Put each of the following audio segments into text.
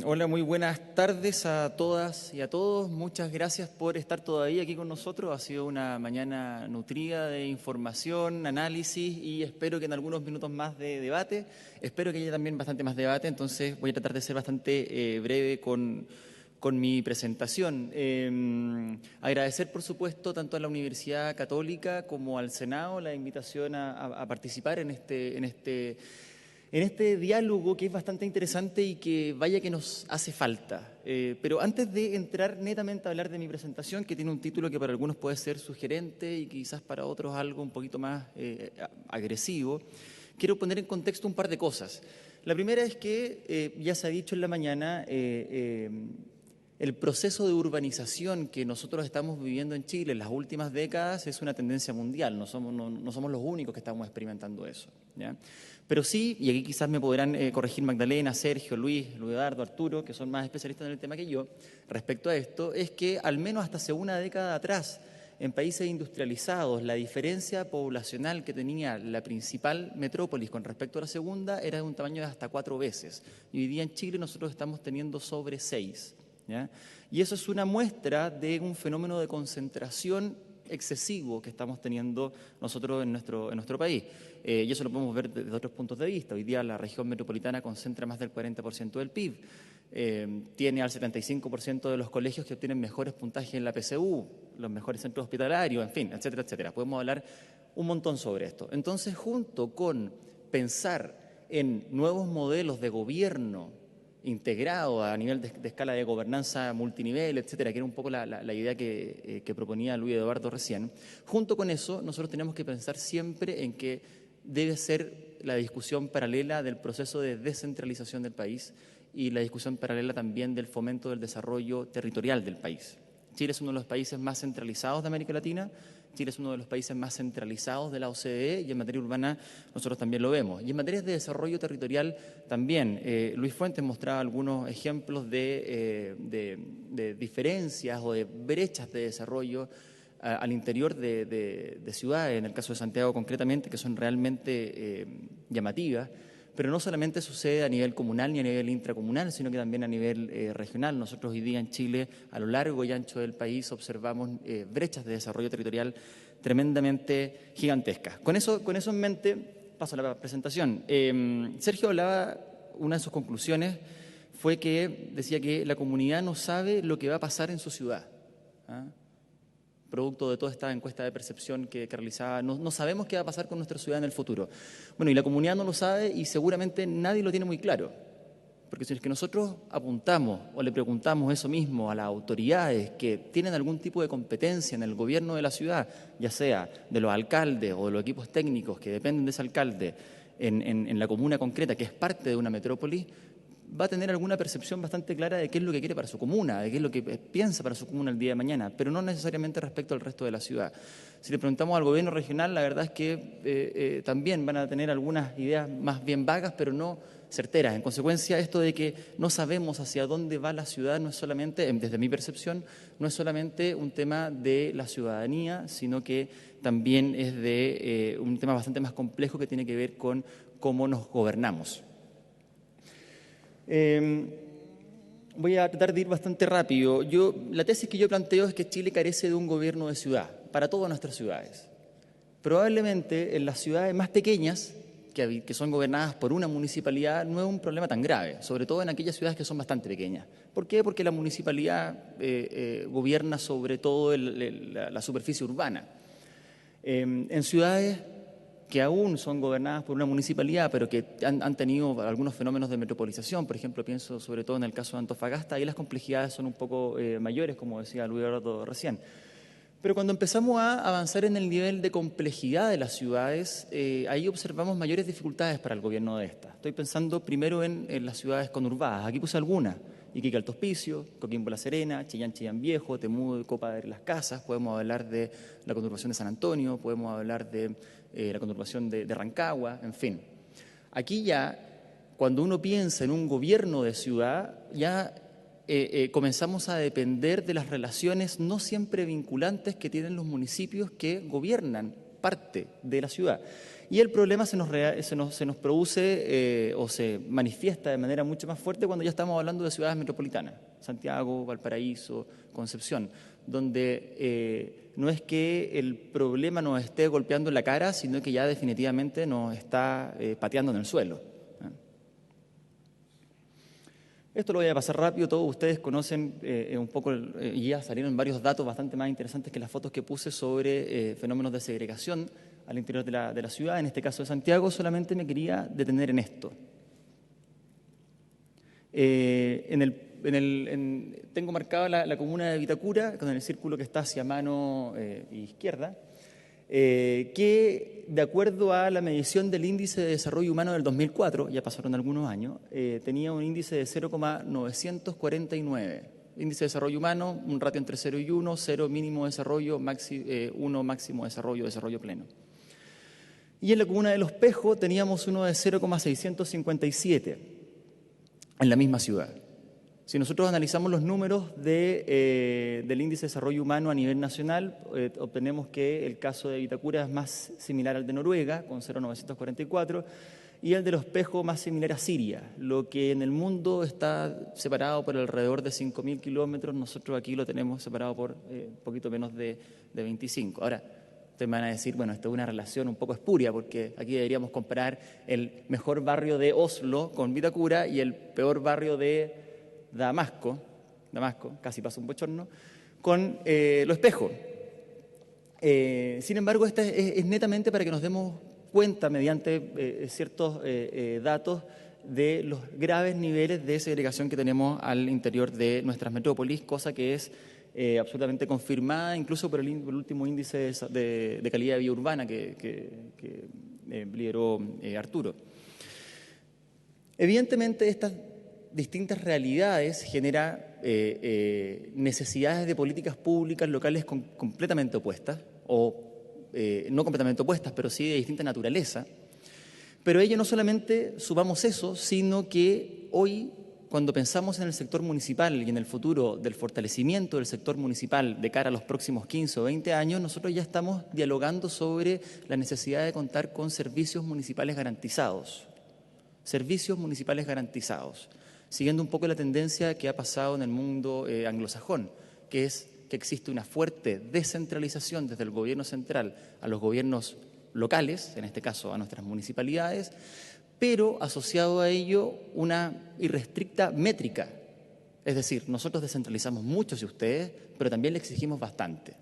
Hola, muy buenas tardes a todas y a todos. Muchas gracias por estar todavía aquí con nosotros. Ha sido una mañana nutrida de información, análisis y espero que en algunos minutos más de debate. Espero que haya también bastante más debate, entonces voy a tratar de ser bastante breve con mi presentación. Agradecer, por supuesto, tanto a la Universidad Católica como al Senado la invitación a participar en este diálogo que es bastante interesante y que vaya que nos hace falta. Pero antes de entrar netamente a hablar de mi presentación, que tiene un título que para algunos puede ser sugerente y quizás para otros algo un poquito más agresivo, quiero poner en contexto un par de cosas. La primera es que, ya se ha dicho en la mañana, el proceso de urbanización que nosotros estamos viviendo en Chile en las últimas décadas es una tendencia mundial, no somos los únicos que estamos experimentando eso, ¿ya? Pero sí, y aquí quizás me podrán corregir Magdalena, Sergio, Luis Eduardo, Arturo, que son más especialistas en el tema que yo, respecto a esto, es que al menos hasta hace una década atrás, en países industrializados, la diferencia poblacional que tenía la principal metrópolis con respecto a la segunda era de un tamaño de hasta 4 veces. Y hoy día en Chile nosotros estamos teniendo sobre 6. ¿Ya? Y eso es una muestra de un fenómeno de concentración excesivo que estamos teniendo nosotros en nuestro país. Y eso lo podemos ver desde otros puntos de vista. Hoy día la región metropolitana concentra más del 40% del PIB. Tiene al 75% de los colegios que obtienen mejores puntajes en la PSU, los mejores centros hospitalarios, en fin, etcétera, etcétera. Podemos hablar un montón sobre esto. Entonces, junto con pensar en nuevos modelos de gobierno integrado a nivel de escala de gobernanza multinivel, etcétera, que era un poco la idea que proponía Luis Eduardo recién. Junto con eso, nosotros tenemos que pensar siempre en que debe ser la discusión paralela del proceso de descentralización del país y la discusión paralela también del fomento del desarrollo territorial del país. Chile es uno de los países más centralizados de América Latina. Chile es uno de los países más centralizados de la OCDE y en materia urbana nosotros también lo vemos. Y en materia de desarrollo territorial también. Luis Fuentes mostraba algunos ejemplos de diferencias o de brechas de desarrollo al interior de ciudades, en el caso de Santiago concretamente, que son realmente llamativas. Pero no solamente sucede a nivel comunal ni a nivel intracomunal, sino que también a nivel regional. Nosotros hoy día en Chile, a lo largo y ancho del país, observamos brechas de desarrollo territorial tremendamente gigantescas. Con eso en mente, paso a la presentación. Sergio hablaba, una de sus conclusiones fue que decía que la comunidad no sabe lo que va a pasar en su ciudad, ¿ah? Producto de toda esta encuesta de percepción que realizaba, no sabemos qué va a pasar con nuestra ciudad en el futuro. Bueno, y la comunidad no lo sabe y seguramente nadie lo tiene muy claro, porque si es que nosotros apuntamos o le preguntamos eso mismo a las autoridades que tienen algún tipo de competencia en el gobierno de la ciudad, ya sea de los alcaldes o de los equipos técnicos que dependen de ese alcalde en la comuna concreta, que es parte de una metrópoli, va a tener alguna percepción bastante clara de qué es lo que quiere para su comuna, de qué es lo que piensa para su comuna el día de mañana, pero no necesariamente respecto al resto de la ciudad. Si le preguntamos al gobierno regional, la verdad es que también van a tener algunas ideas más bien vagas, pero no certeras. En consecuencia, esto de que no sabemos hacia dónde va la ciudad no es solamente, desde mi percepción, no es solamente un tema de la ciudadanía, sino que también es de un tema bastante más complejo que tiene que ver con cómo nos gobernamos. Voy a tratar de ir bastante rápido. La tesis que yo planteo es que Chile carece de un gobierno de ciudad para todas nuestras ciudades. Probablemente en las ciudades más pequeñas, que son gobernadas por una municipalidad, no es un problema tan grave, sobre todo en aquellas ciudades que son bastante pequeñas. ¿Por qué? Porque la municipalidad gobierna sobre todo la superficie urbana. En ciudades que aún son gobernadas por una municipalidad, pero que han tenido algunos fenómenos de metropolización. Por ejemplo, pienso sobre todo en el caso de Antofagasta, ahí las complejidades son un poco mayores, como decía Luis Eduardo recién. Pero cuando empezamos a avanzar en el nivel de complejidad de las ciudades, ahí observamos mayores dificultades para el gobierno de estas. Estoy pensando primero en las ciudades conurbadas. Aquí puse algunas: Iquique, Alto Hospicio, Coquimbo, La Serena, Chillán, Chillán Viejo, Temuco, Copa de Las Casas. Podemos hablar de la conurbación de San Antonio, podemos hablar de la conurbación de Rancagua, en fin. Aquí ya, cuando uno piensa en un gobierno de ciudad, ya comenzamos a depender de las relaciones no siempre vinculantes que tienen los municipios que gobiernan parte de la ciudad. Y el problema se nos produce o se manifiesta de manera mucho más fuerte cuando ya estamos hablando de ciudades metropolitanas, Santiago, Valparaíso, Concepción, donde no es que el problema nos esté golpeando en la cara, sino que ya definitivamente nos está pateando en el suelo. Esto lo voy a pasar rápido, todos ustedes conocen un poco, y ya salieron varios datos bastante más interesantes que las fotos que puse sobre fenómenos de segregación al interior de la ciudad, en este caso de Santiago. Solamente me quería detener en esto. Tengo marcada la comuna de Vitacura, con el círculo que está hacia mano izquierda, que de acuerdo a la medición del Índice de Desarrollo Humano del 2004, ya pasaron algunos años, tenía un índice de 0,949. Índice de Desarrollo Humano, un ratio entre 0 y 1, 0 mínimo desarrollo, 1 máximo desarrollo pleno. Y en la comuna de Los Pejos teníamos uno de 0,657 en la misma ciudad. Si nosotros analizamos los números del índice de desarrollo humano a nivel nacional, obtenemos que el caso de Vitacura es más similar al de Noruega, con 0,944, y el de Los Pejos más similar a Siria, lo que en el mundo está separado por alrededor de 5.000 kilómetros. Nosotros aquí lo tenemos separado por un poquito menos de 25. Ahora, ustedes me van a decir, bueno, esto es una relación un poco espuria, porque aquí deberíamos comparar el mejor barrio de Oslo con Vitacura y el peor barrio de Damasco, casi pasa un bochorno, con Los Pejos. Sin embargo, esta es netamente para que nos demos cuenta, mediante ciertos datos, de los graves niveles de segregación que tenemos al interior de nuestras metrópolis, cosa que es absolutamente confirmada incluso por el último índice de calidad de vida urbana que lideró Arturo. Evidentemente, estas distintas realidades generan necesidades de políticas públicas locales completamente opuestas, o no completamente opuestas, pero sí de distinta naturaleza. Pero a ello no solamente sumamos eso, sino que hoy, cuando pensamos en el sector municipal y en el futuro del fortalecimiento del sector municipal de cara a los próximos 15 o 20 años, nosotros ya estamos dialogando sobre la necesidad de contar con servicios municipales garantizados. Servicios municipales garantizados, siguiendo un poco la tendencia que ha pasado en el mundo anglosajón, que es que existe una fuerte descentralización desde el gobierno central a los gobiernos locales, en este caso a nuestras municipalidades, pero asociado a ello una irrestricta métrica. Es decir, nosotros descentralizamos mucho, si ustedes, pero también le exigimos bastante.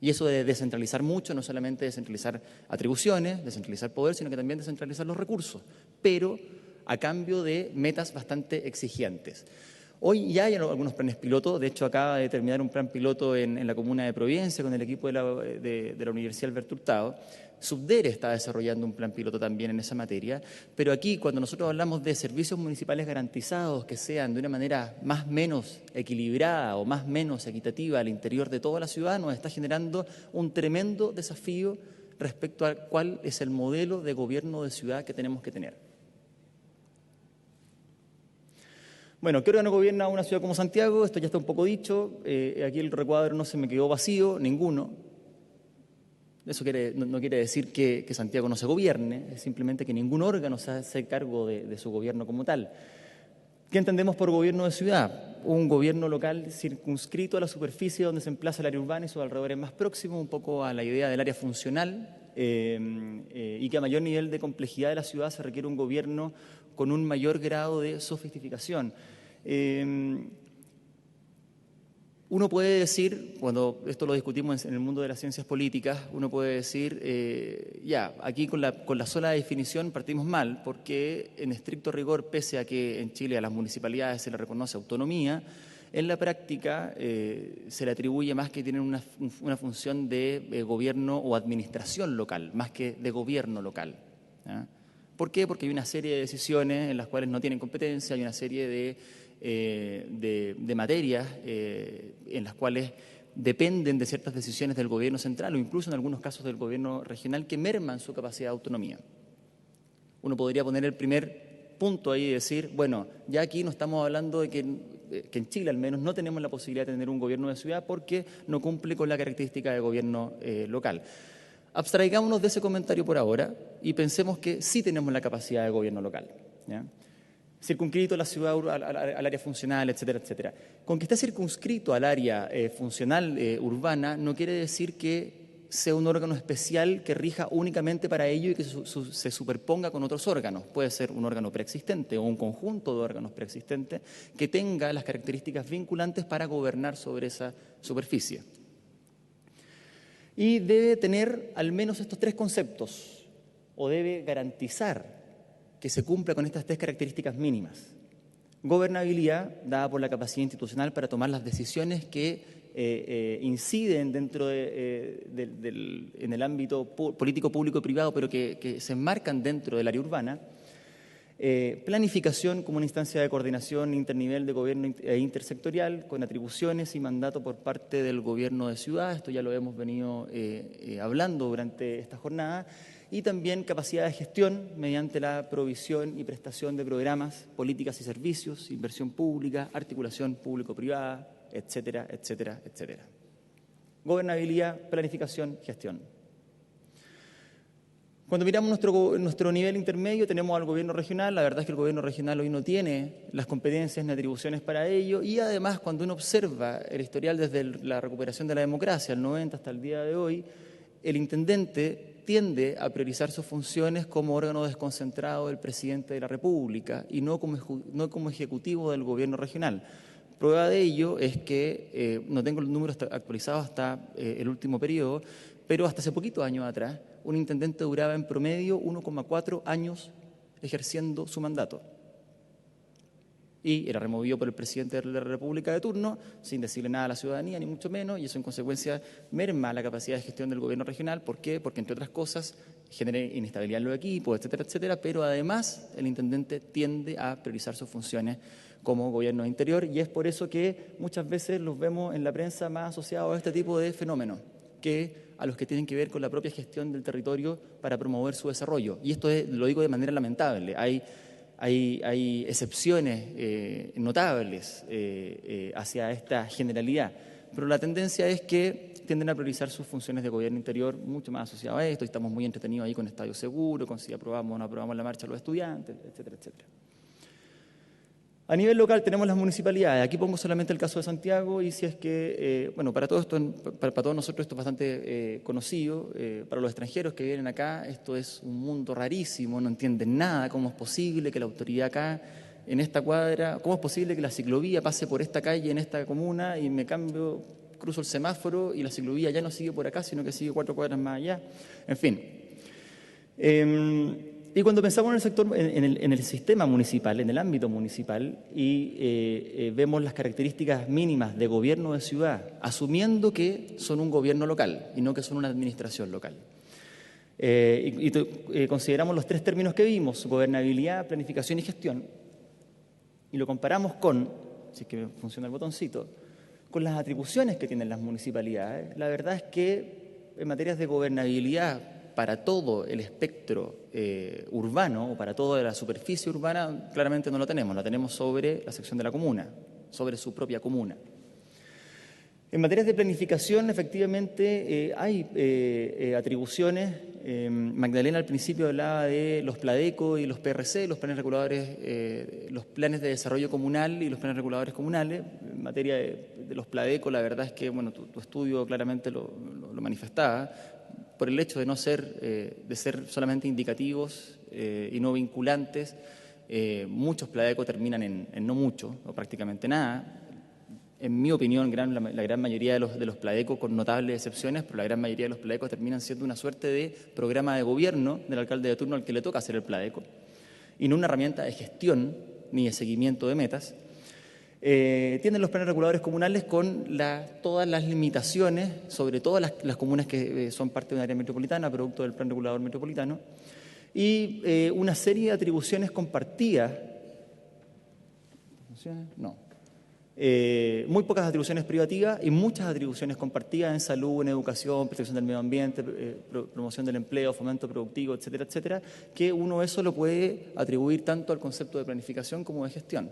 Y eso de descentralizar mucho no solamente descentralizar atribuciones, descentralizar poder, sino que también descentralizar los recursos, pero a cambio de metas bastante exigentes. Hoy ya hay algunos planes pilotos. De hecho, acaba de terminar un plan piloto en la comuna de Providencia con el equipo de la Universidad Alberto Hurtado. Subdere está desarrollando un plan piloto también en esa materia, pero aquí cuando nosotros hablamos de servicios municipales garantizados que sean de una manera más o menos equilibrada o más o menos equitativa al interior de toda la ciudad, nos está generando un tremendo desafío respecto a cuál es el modelo de gobierno de ciudad que tenemos que tener. Bueno, ¿qué órgano gobierna una ciudad como Santiago? Esto ya está un poco dicho. Aquí el recuadro no se me quedó vacío, ninguno. Eso no quiere decir que Santiago no se gobierne, es simplemente que ningún órgano se hace cargo de su gobierno como tal. ¿Qué entendemos por gobierno de ciudad? Un gobierno local circunscrito a la superficie donde se emplaza el área urbana y sus alrededores más próximos, un poco a la idea del área funcional, y que a mayor nivel de complejidad de la ciudad se requiere un gobierno con un mayor grado de sofisticación. Uno puede decir, cuando esto lo discutimos en el mundo de las ciencias políticas, uno puede decir, aquí con la sola definición partimos mal, porque en estricto rigor, pese a que en Chile a las municipalidades se les reconoce autonomía, en la práctica se le atribuye más que tienen una función de gobierno o administración local, más que de gobierno local. ¿Por qué? Porque hay una serie de decisiones en las cuales no tienen competencia, hay una serie de materias en las cuales dependen de ciertas decisiones del gobierno central o incluso en algunos casos del gobierno regional que merman su capacidad de autonomía. Uno podría poner el primer punto ahí y decir, bueno, ya aquí no estamos hablando de que en Chile al menos no tenemos la posibilidad de tener un gobierno de ciudad porque no cumple con la característica de gobierno local. Abstraigámonos de ese comentario por ahora y pensemos que sí tenemos la capacidad de gobierno local, ¿ya? Circunscrito a la ciudad, al área funcional, etcétera, etcétera. Con que esté circunscrito al área funcional urbana no quiere decir que sea un órgano especial que rija únicamente para ello y que se superponga con otros órganos. Puede ser un órgano preexistente o un conjunto de órganos preexistentes que tenga las características vinculantes para gobernar sobre esa superficie. Y debe tener al menos estos tres conceptos, o debe garantizar que se cumpla con estas tres características mínimas. Gobernabilidad, dada por la capacidad institucional para tomar las decisiones que inciden dentro en el ámbito político, público y privado, pero que se enmarcan dentro del área urbana. Planificación como una instancia de coordinación internivel de gobierno e intersectorial, con atribuciones y mandato por parte del gobierno de ciudad. Esto ya lo hemos venido hablando durante esta jornada. Y también capacidad de gestión mediante la provisión y prestación de programas, políticas y servicios, inversión pública, articulación público-privada, etcétera, etcétera, etcétera. Gobernabilidad, planificación, gestión. Cuando miramos nuestro nivel intermedio, tenemos al gobierno regional. La verdad es que el gobierno regional hoy no tiene las competencias ni atribuciones para ello. Y además, cuando uno observa el historial desde la recuperación de la democracia, el 90 hasta el día de hoy, el intendente tiende a priorizar sus funciones como órgano desconcentrado del presidente de la República y no como ejecutivo del gobierno regional. Prueba de ello es que, no tengo los números actualizados hasta el último periodo, pero hasta hace poquitos años atrás, un intendente duraba en promedio 1,4 años ejerciendo su mandato. Y era removido por el presidente de la República de turno, sin decirle nada a la ciudadanía, ni mucho menos, y eso en consecuencia merma la capacidad de gestión del gobierno regional. ¿Por qué? Porque, entre otras cosas, genera inestabilidad en los equipos, etcétera, etcétera, pero además el intendente tiende a priorizar sus funciones como gobierno interior, y es por eso que muchas veces los vemos en la prensa más asociados a este tipo de fenómenos, que a los que tienen que ver con la propia gestión del territorio para promover su desarrollo. Y esto lo digo de manera lamentable. Hay excepciones notables hacia esta generalidad, pero la tendencia es que tienden a priorizar sus funciones de gobierno interior mucho más asociadas a esto, y estamos muy entretenidos ahí con Estadio Seguro, con si aprobamos o no aprobamos la marcha a los estudiantes, etcétera, etcétera. A nivel local tenemos las municipalidades. Aquí pongo solamente el caso de Santiago, y si es que, para todos nosotros esto es bastante conocido. Para los extranjeros que vienen acá, esto es un mundo rarísimo, no entienden nada. ¿Cómo es posible que la autoridad acá, en esta cuadra, cómo es posible que la ciclovía pase por esta calle en esta comuna y me cambio, cruzo el semáforo y la ciclovía ya no sigue por acá, sino que sigue 4 cuadras más allá? En fin. Y cuando pensamos en el sector, en el sistema municipal, en el ámbito municipal, y vemos las características mínimas de gobierno de ciudad, asumiendo que son un gobierno local y no que son una administración local. Consideramos los tres términos que vimos: gobernabilidad, planificación y gestión, y lo comparamos con, si es que funciona el botoncito, con las atribuciones que tienen las municipalidades. La verdad es que en materias de gobernabilidad para todo el espectro urbano o para toda la superficie urbana, claramente no lo tenemos. La tenemos sobre la sección de la comuna, sobre su propia comuna. En materias de planificación, efectivamente, hay atribuciones. Magdalena al principio hablaba de los PLADECO y los PRC, los planes reguladores, los planes de desarrollo comunal y los planes reguladores comunales. En materia de los PLADECO, la verdad es que tu estudio claramente lo manifestaba. Por el hecho de ser solamente indicativos y no vinculantes, muchos PLADECO terminan en no mucho o prácticamente nada. En mi opinión, la gran mayoría de los PLADECO, con notables excepciones, pero la gran mayoría de los PLADECO terminan siendo una suerte de programa de gobierno del alcalde de turno al que le toca hacer el PLADECO, y no una herramienta de gestión ni de seguimiento de metas. Tienen los planes reguladores comunales con todas las limitaciones, sobre todo las comunas que son parte de un área metropolitana, producto del plan regulador metropolitano, y una serie de atribuciones compartidas. No. Muy pocas atribuciones privativas y muchas atribuciones compartidas en salud, en educación, protección del medio ambiente, promoción del empleo, fomento productivo, etcétera, etcétera, que uno eso lo puede atribuir tanto al concepto de planificación como de gestión.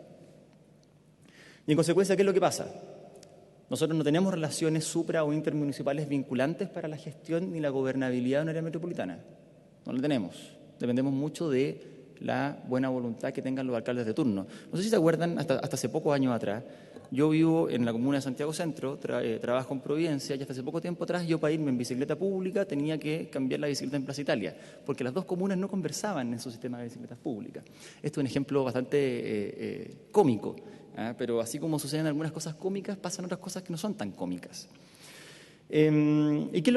Y en consecuencia, ¿qué es lo que pasa? Nosotros no tenemos relaciones supra o intermunicipales vinculantes para la gestión ni la gobernabilidad de un área metropolitana. No lo tenemos. Dependemos mucho de la buena voluntad que tengan los alcaldes de turno. No sé si se acuerdan, hasta hace pocos años atrás, yo vivo en la comuna de Santiago Centro, trabajo en Providencia, y hasta hace poco tiempo atrás yo, para irme en bicicleta pública, tenía que cambiar la bicicleta en Plaza Italia, porque las dos comunas no conversaban en su sistema de bicicletas públicas. Esto es un ejemplo bastante cómico, pero así como suceden algunas cosas cómicas, pasan otras cosas que no son tan cómicas. ¿Y qué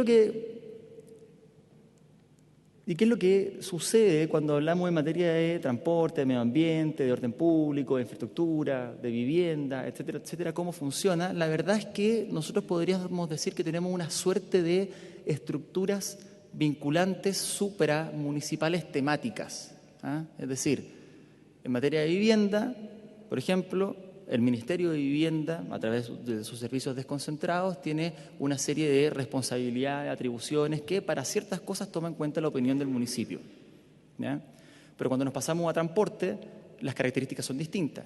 es lo que sucede cuando hablamos en materia de transporte, de medio ambiente, de orden público, de infraestructura, de vivienda, etcétera, etcétera? ¿Cómo funciona? La verdad es que nosotros podríamos decir que tenemos una suerte de estructuras vinculantes supramunicipales temáticas. Es decir, en materia de vivienda, por ejemplo, el Ministerio de Vivienda, a través de sus servicios desconcentrados, tiene una serie de responsabilidades, atribuciones que para ciertas cosas toma en cuenta la opinión del municipio, ¿ya? Pero cuando nos pasamos a transporte, las características son distintas.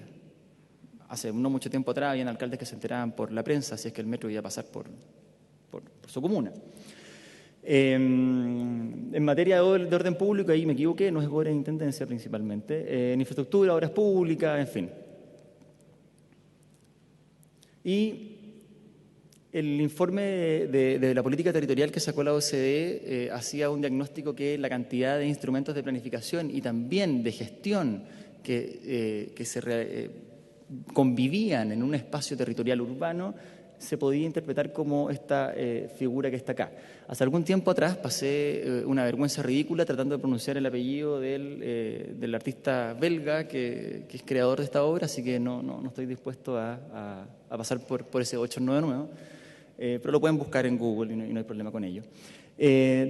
Hace no mucho tiempo atrás habían alcaldes que se enteraban por la prensa si es que el metro iba a pasar por su comuna. En materia de orden público, ahí me equivoqué, no es obra de intendencia principalmente, en infraestructura, obras públicas, en fin. Y el informe de la política territorial que sacó la OCDE hacía un diagnóstico que la cantidad de instrumentos de planificación y también de gestión que convivían en un espacio territorial urbano se podía interpretar como esta figura que está acá. Hace algún tiempo atrás pasé una vergüenza ridícula tratando de pronunciar el apellido del artista belga que es creador de esta obra, así que no estoy dispuesto a pasar por ese 899, pero lo pueden buscar en Google y no hay problema con ello.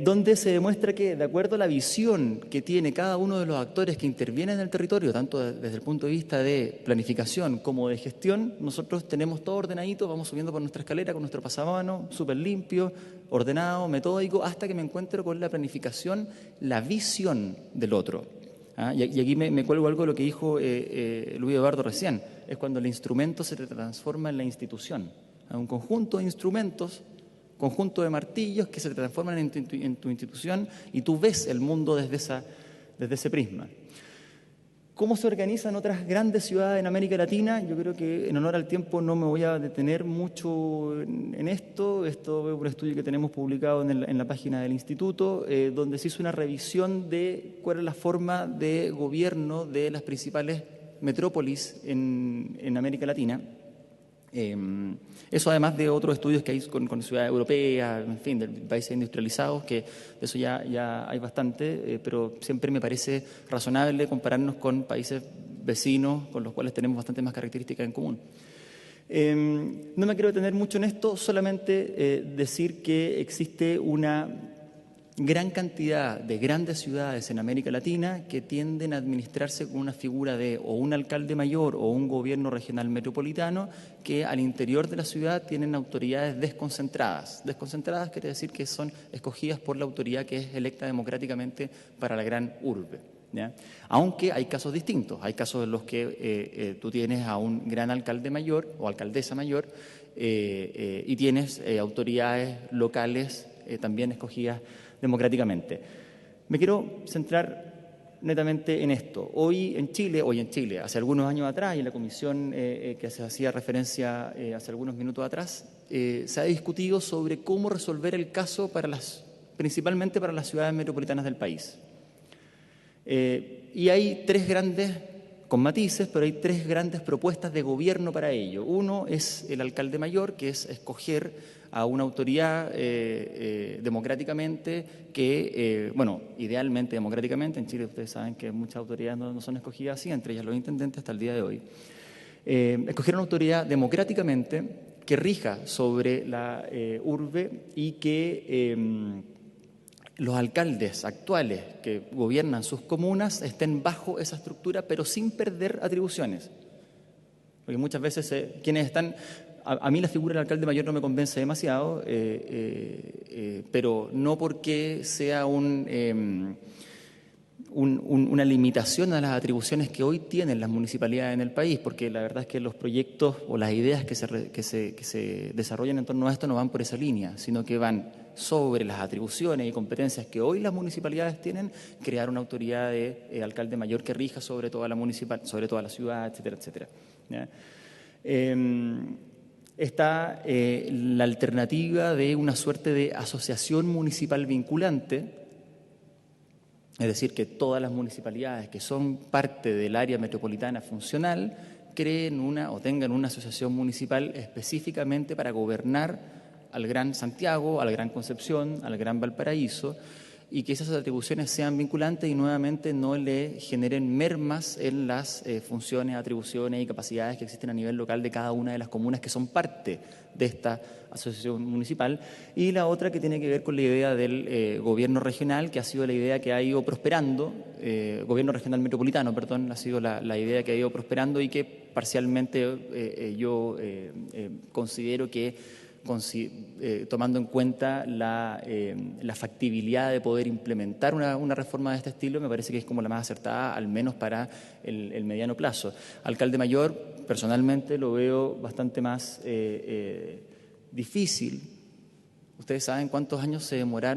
Donde se demuestra que, de acuerdo a la visión que tiene cada uno de los actores que intervienen en el territorio, tanto desde el punto de vista de planificación como de gestión, nosotros tenemos todo ordenadito, vamos subiendo por nuestra escalera con nuestro pasamanos, súper limpio, ordenado, metódico, hasta que me encuentro con la planificación, la visión del otro. Y aquí me cuelgo algo de lo que dijo Luis Eduardo recién, es cuando el instrumento se transforma en la institución. Un conjunto de instrumentos, conjunto de martillos que se transforman en tu institución y tú ves el mundo desde ese prisma. ¿Cómo se organizan otras grandes ciudades en América Latina? Yo creo que en honor al tiempo no me voy a detener mucho en esto. Esto es un estudio que tenemos publicado en la página del instituto, donde se hizo una revisión de cuál es la forma de gobierno de las principales metrópolis en América Latina. Eso además de otros estudios que hay con ciudades europeas, en fin, de países industrializados, que de eso ya hay bastante, pero siempre me parece razonable compararnos con países vecinos con los cuales tenemos bastante más características en común. No me quiero detener mucho en esto, solamente decir que existe una gran cantidad de grandes ciudades en América Latina que tienden a administrarse con una figura de o un alcalde mayor o un gobierno regional metropolitano que al interior de la ciudad tienen autoridades desconcentradas. Desconcentradas quiere decir que son escogidas por la autoridad que es electa democráticamente para la gran urbe, ¿ya? Aunque hay casos distintos, hay casos en los que tú tienes a un gran alcalde mayor o alcaldesa mayor y tienes autoridades locales también escogidas democráticamente. Me quiero centrar netamente en esto. Hoy en Chile, hace algunos años atrás, y en la comisión que se hacía referencia hace algunos minutos atrás, se ha discutido sobre cómo resolver el caso principalmente para las ciudades metropolitanas del país. Y hay tres grandes, con matices, pero hay tres grandes propuestas de gobierno para ello. Uno es el alcalde mayor, que es escoger a una autoridad democráticamente que, idealmente democráticamente, en Chile ustedes saben que muchas autoridades no son escogidas así, entre ellas los intendentes hasta el día de hoy, escoger una autoridad democráticamente que rija sobre la urbe y que los alcaldes actuales que gobiernan sus comunas estén bajo esa estructura, pero sin perder atribuciones. Porque muchas veces quienes están... A mí la figura del alcalde mayor no me convence demasiado, pero no porque sea un una limitación a las atribuciones que hoy tienen las municipalidades en el país, porque la verdad es que los proyectos o las ideas que se desarrollan en torno a esto no van por esa línea, sino que van sobre las atribuciones y competencias que hoy las municipalidades tienen, crear una autoridad de alcalde mayor que rija sobre toda la ciudad, etcétera, etcétera. ¿Ya? Está la alternativa de una suerte de asociación municipal vinculante, es decir, que todas las municipalidades que son parte del área metropolitana funcional creen o tengan una asociación municipal específicamente para gobernar al Gran Santiago, al Gran Concepción, al Gran Valparaíso, y que esas atribuciones sean vinculantes y nuevamente no le generen mermas en las funciones, atribuciones y capacidades que existen a nivel local de cada una de las comunas que son parte de esta asociación municipal. Y la otra que tiene que ver con la idea del gobierno regional, que ha sido la idea que ha ido prosperando, gobierno regional metropolitano, perdón, ha sido la idea que ha ido prosperando y que parcialmente yo considero que tomando en cuenta la factibilidad de poder implementar una reforma de este estilo, me parece que es como la más acertada, al menos para el mediano plazo. Alcalde mayor, personalmente lo veo bastante más difícil. Ustedes saben cuántos años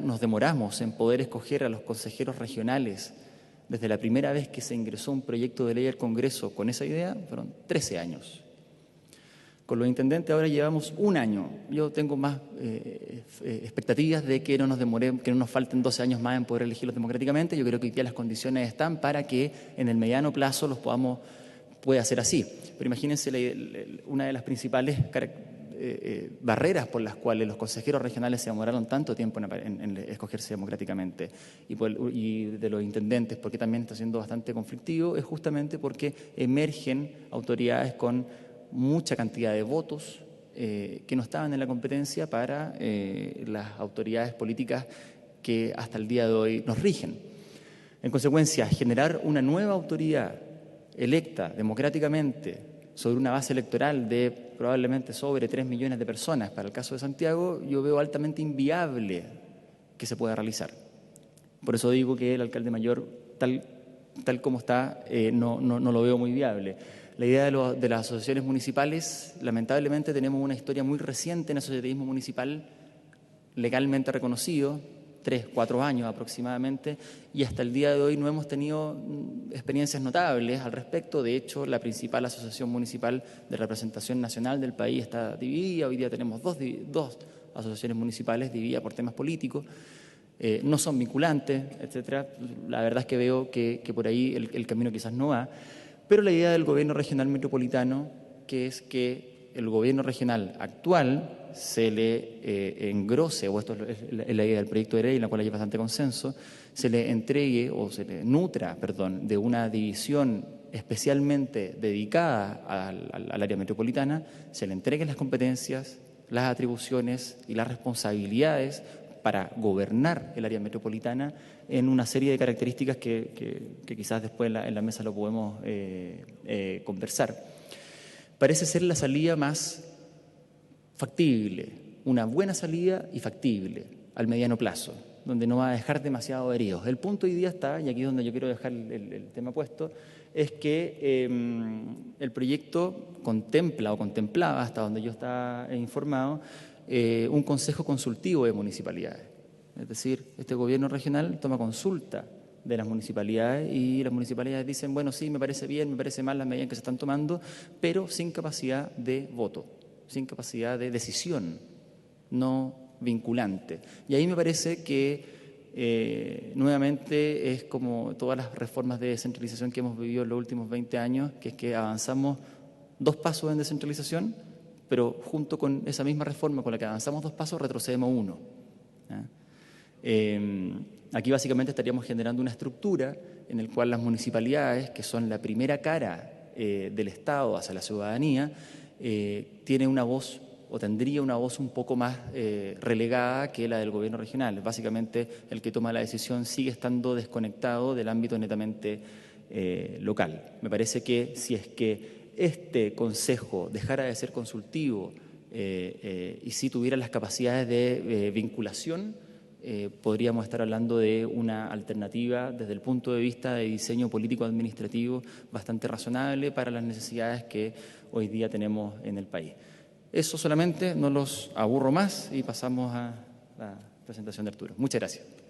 nos demoramos en poder escoger a los consejeros regionales. Desde la primera vez que se ingresó un proyecto de ley al Congreso con esa idea, fueron 13 años. Con los intendentes ahora llevamos un año. Yo tengo más expectativas de que no nos falten 12 años más en poder elegirlos democráticamente. Yo creo que hoy día las condiciones están para que en el mediano plazo pueda ser así. Pero imagínense una de las principales barreras por las cuales los consejeros regionales se demoraron tanto tiempo en escogerse democráticamente y de los intendentes, porque también está siendo bastante conflictivo, es justamente porque emergen autoridades con mucha cantidad de votos que no estaban en la competencia para las autoridades políticas que hasta el día de hoy nos rigen. En consecuencia, generar una nueva autoridad electa democráticamente sobre una base electoral de probablemente sobre 3 millones de personas para el caso de Santiago, yo veo altamente inviable que se pueda realizar. Por eso digo que el alcalde mayor, tal como está, no lo veo muy viable. La idea de las asociaciones municipales, lamentablemente tenemos una historia muy reciente en el asociativismo municipal legalmente reconocido, 3, 4 años aproximadamente, y hasta el día de hoy no hemos tenido experiencias notables al respecto. De hecho, la principal asociación municipal de representación nacional del país está dividida. Hoy día tenemos dos asociaciones municipales divididas por temas políticos. No son vinculantes, etcétera. La verdad es que veo que por ahí el camino quizás no va. Pero la idea del gobierno regional metropolitano, que es que el gobierno regional actual se le engrose, o esto es la idea del proyecto de ley, en la cual hay bastante consenso, se le entregue o se le nutra, de una división especialmente dedicada al área metropolitana, se le entreguen las competencias, las atribuciones y las responsabilidades para gobernar el área metropolitana en una serie de características que quizás después en la mesa lo podemos conversar. Parece ser la salida más factible, una buena salida y factible al mediano plazo, donde no va a dejar demasiado heridos. El punto hoy día está, y aquí es donde yo quiero dejar el tema puesto, es que el proyecto contempla o contemplaba, hasta donde yo estaba informado, un consejo consultivo de municipalidades. Es decir, este gobierno regional toma consulta de las municipalidades y las municipalidades dicen, bueno, sí, me parece bien, me parece mal las medidas que se están tomando, pero sin capacidad de voto, sin capacidad de decisión, no vinculante. Y ahí me parece que nuevamente es como todas las reformas de descentralización que hemos vivido en los últimos 20 años, que es que avanzamos 2 pasos en descentralización, pero junto con esa misma reforma con la que avanzamos 2 pasos, retrocedemos 1. Aquí básicamente estaríamos generando una estructura en la cual las municipalidades, que son la primera cara del Estado hacia la ciudadanía, tienen una voz o tendría una voz un poco más relegada que la del gobierno regional. Básicamente el que toma la decisión sigue estando desconectado del ámbito netamente local. Me parece que si es que este consejo dejara de ser consultivo y si tuviera las capacidades de vinculación, podríamos estar hablando de una alternativa desde el punto de vista de diseño político-administrativo bastante razonable para las necesidades que hoy día tenemos en el país. Eso solamente, no los aburro más y pasamos a la presentación de Arturo. Muchas gracias.